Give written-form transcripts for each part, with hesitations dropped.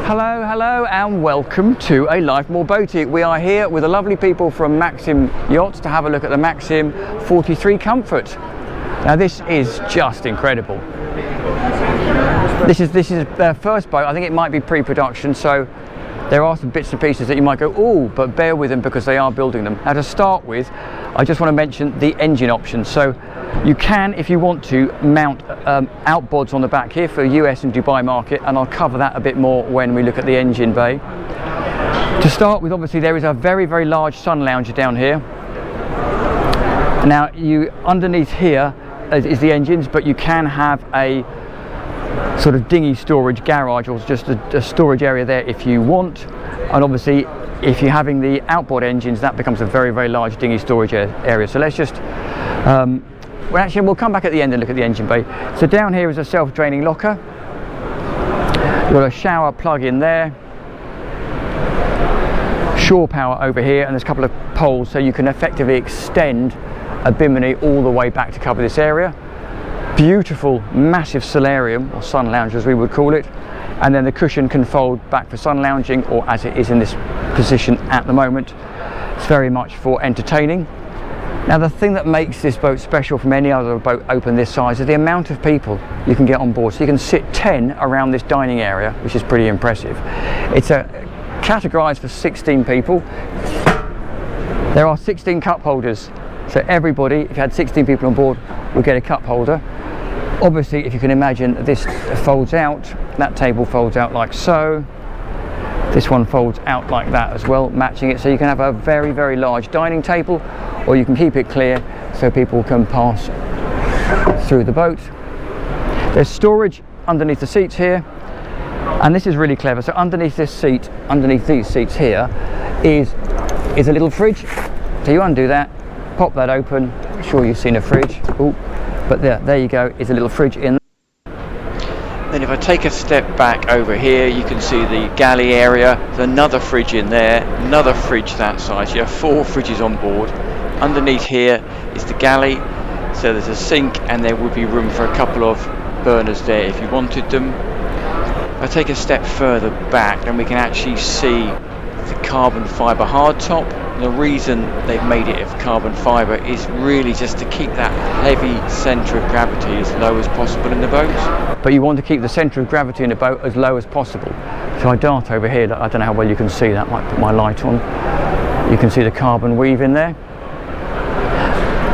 Hello and welcome to a Life More Boaty. We are here with the lovely people from Maxim Yachts to have a look at the Maxim 43 Comfort. Now this is just incredible. This is their first boat. I think it might be pre-production, so there are some bits and pieces that you might go, oh, but bear with them because they are building them. Now to start with, I just want to mention the engine options. So you can, if you want to, mount outboards on the back here for US and Dubai market, and I'll cover that a bit more when we look at the engine bay. To start with, obviously there is a very, very large sun lounger down here. Now underneath here is the engines, but you can have a sort of dinghy storage garage or just a storage area there if you want. And obviously if you're having the outboard engines, that becomes a very, very large dinghy storage area. So let's just we'll come back at the end and look at the engine bay. So down here is a self-draining locker. You've got a shower plug in there, shore power over here, and there's a couple of poles so you can effectively extend a bimini all the way back to cover this area. Beautiful massive solarium, or sun lounge as we would call it, and then the cushion can fold back for sun lounging, or as it is in this position at the moment, it's very much for entertaining. Now the thing that makes this boat special from any other boat open this size is the amount of people you can get on board. So you can sit 10 around this dining area, which is pretty impressive. It's categorized for 16 people. There are 16 cup holders, so everybody, if you had 16 people on board, would get a cup holder. Obviously, if you can imagine, this folds out, that table folds out like so, this one folds out like that as well, matching it, so you can have a very, very large dining table, or you can keep it clear so people can pass through the boat. There's storage underneath the seats here, and this is really clever. So underneath this seat, underneath these seats here, is a little fridge. So you undo that, pop that open. I'm sure you've seen a fridge. Ooh, but there you go, is a little fridge in. Then if I take a step back over here, you can see the galley area. There's another fridge in there, another fridge that size. You have 4 fridges on board. Underneath here is the galley, so there's a sink, and there would be room for a couple of burners there if you wanted them. If I take a step further back, then we can actually see the carbon fibre hardtop. The reason they've made it of carbon fibre is really just to keep that heavy centre of gravity as low as possible in the boat. But you want to keep the centre of gravity in the boat as low as possible. So I dart over here, I don't know how well you can see that, might put my light on. You can see the carbon weave in there.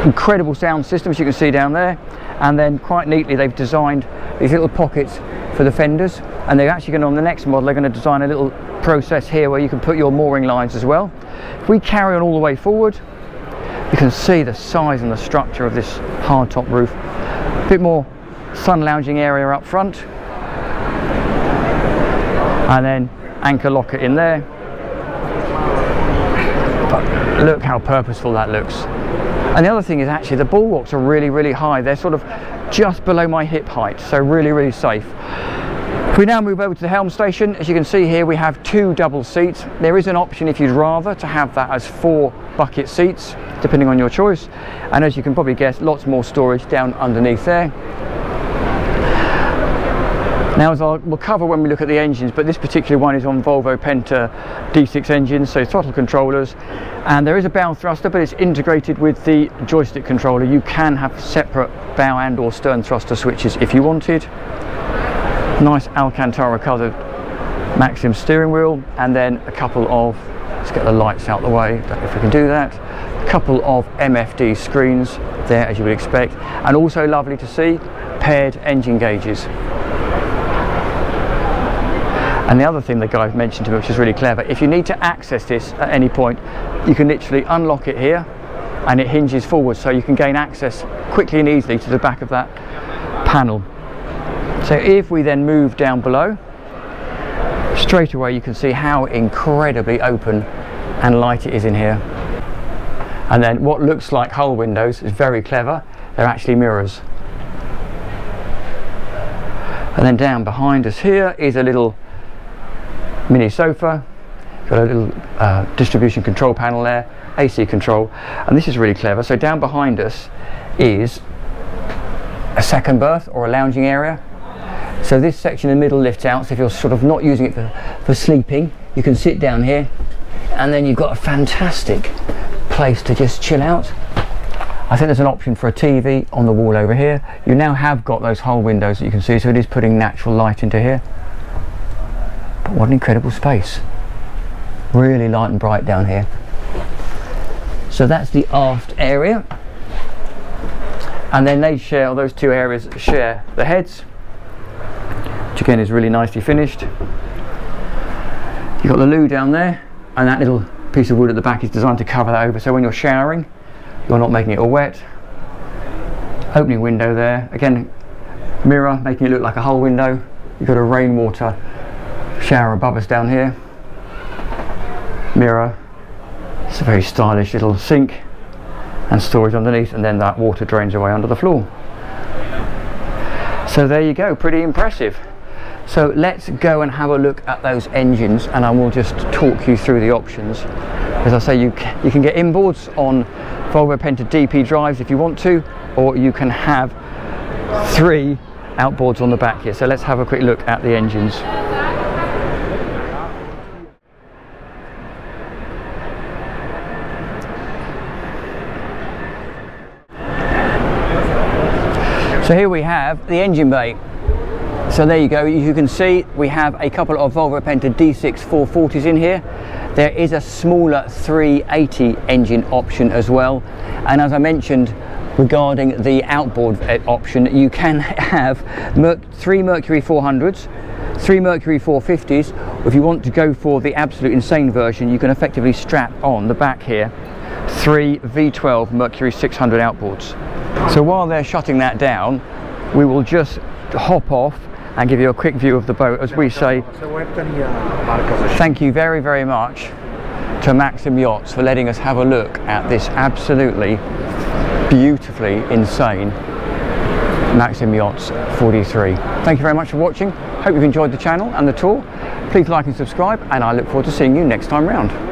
Incredible sound system, as you can see down there, and then quite neatly they've designed these little pockets for the fenders, and they're actually going to, on the next model, they're going to design a little process here where you can put your mooring lines as well. If we carry on all the way forward, you can see the size and the structure of this hardtop roof. A bit more sun lounging area up front, and then anchor locker in there. But look how purposeful that looks. And the other thing is actually the bulwarks are really, really high. They're sort of just below my hip height, so really, really safe. If we now move over to the helm station, as you can see here, we have 2 double seats. There is an option, if you'd rather, to have that as 4 bucket seats, depending on your choice. And as you can probably guess, lots more storage down underneath there. Now, as we'll cover when we look at the engines, but this particular one is on Volvo Penta D6 engines, so throttle controllers, and there is a bow thruster, but it's integrated with the joystick controller. You can have separate bow and or stern thruster switches if you wanted. Nice Alcantara coloured Maxim steering wheel, and then a couple of, let's get the lights out the way, don't know if we can do that, a couple of MFD screens there, as you would expect, and also lovely to see paired engine gauges. And the other thing the guy mentioned to me, which is really clever, if you need to access this at any point, you can literally unlock it here and it hinges forward, so you can gain access quickly and easily to the back of that panel. So if we then move down below, straight away you can see how incredibly open and light it is in here. And then what looks like hull windows is very clever, they're actually mirrors. And then down behind us here is a little mini sofa, got a little distribution control panel there, AC control, and this is really clever. So down behind us is a second berth or a lounging area. So this section in the middle lifts out, so if you're sort of not using it for sleeping, you can sit down here, and then you've got a fantastic place to just chill out. I think there's an option for a TV on the wall over here. You now have got those whole windows that you can see, so it is putting natural light into here. But what an incredible space. Really light and bright down here. So that's the aft area. And then they share, or those two areas share the heads, which again is really nicely finished. You've got the loo down there, and that little piece of wood at the back is designed to cover that over, so when you're showering, you're not making it all wet. Opening window there, again mirror making it look like a whole window. You've got a rainwater shower above us down here. Mirror, it's a very stylish little sink and storage underneath, and then that water drains away under the floor. So there you go, pretty impressive. So let's go and have a look at those engines, and I will just talk you through the options. As I say, you can get inboards on Volvo Penta DP drives if you want to, or you can have 3 outboards on the back here. So let's have a quick look at the engines. So here we have the engine bay. So there you go, you can see we have a couple of Volvo Penta D6 440s in here. There is a smaller 380 engine option as well, and as I mentioned regarding the outboard option, you can have 3 Mercury 400s, 3 Mercury 450s. If you want to go for the absolute insane version, you can effectively strap on the back here 3 V12 Mercury 600 outboards. So while they're shutting that down, we will just hop off and give you a quick view of the boat. As we say, thank you very, very much to Maxim Yachts for letting us have a look at this absolutely beautifully insane Maxim Yachts 43. Thank you very much for watching. Hope you've enjoyed the channel and the tour. Please like and subscribe, and I look forward to seeing you next time round.